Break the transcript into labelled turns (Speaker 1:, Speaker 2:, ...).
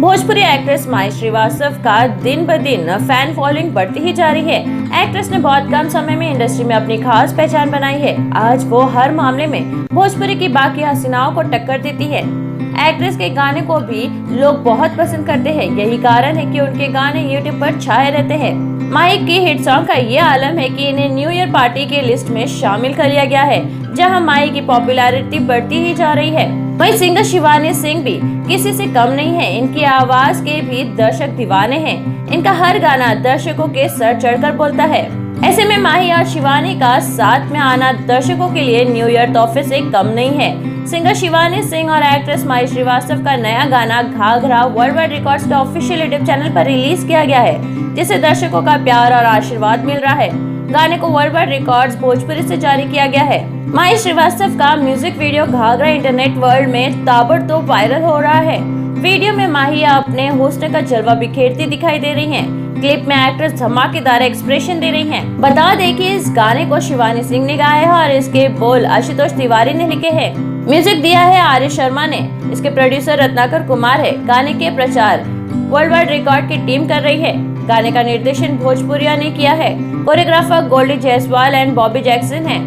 Speaker 1: Bhojpuri actress माही श्रीवास्तव का दिन ब दिन फैन फॉलोइंग बढ़ती ही जा रही है। एक्ट्रेस ने बहुत कम समय में इंडस्ट्री में अपनी खास पहचान बनाई है। आज वो हर मामले में भोजपुरी की बाकी हसीनाओं को टक्कर देती है। एक्ट्रेस के गाने को भी लोग बहुत पसंद करते हैं। यही कारण है कि उनके गाने यूट्यूब पर छाए रहते हैं। माही की हिट सॉन्ग का ये आलम है कि इन्हें न्यू ईयर पार्टी के लिस्ट में शामिल कर लिया गया है, जहां माही की पॉपुलैरिटी बढ़ती ही जा रही है। वहीं सिंगर शिवानी सिंह भी किसी से कम नहीं है। इनकी आवाज के भी दर्शक दीवाने हैं। इनका हर गाना दर्शकों के सर चढ़कर बोलता है। ऐसे में माही और शिवानी का साथ में आना दर्शकों के लिए न्यू ईयर तोहफे से कम नहीं है। सिंगर शिवानी सिंह और एक्ट्रेस माही श्रीवास्तव का नया गाना घाघरा वर्ल्ड वाइड रिकॉर्ड्स के ऑफिशियल यूट्यूब चैनल पर रिलीज किया गया है, जिसे दर्शकों का प्यार और आशीर्वाद मिल रहा है। गाने को वर्ल्ड वाइड रिकॉर्ड्स भोजपुरी से जारी किया गया है। माही श्रीवास्तव का music video Ghaghra internet world में ताबड़तोड़ वायरल हो रहा है। वीडियो में माही अपने हुस्न का जलवा बिखेरती दिखाई दे रही हैं। क्लिप में एक्ट्रेस धमाकेदार एक्सप्रेशन दे रही हैं। बता दें कि इस गाने को शिवानी सिंह ने गाया है और इसके बोल आशुतोष तिवारी ने लिखे हैं। म्यूजिक दिया है आर्य शर्मा ने। इसके प्रोड्यूसर रत्नाकर कुमार है। गाने के प्रचार वर्ल्ड वाइड रिकॉर्ड की टीम कर रही है। गाने का निर्देशन भोजपुरिया ने किया है। Choreographer Goldie Jaiswal and Bobby Jackson है।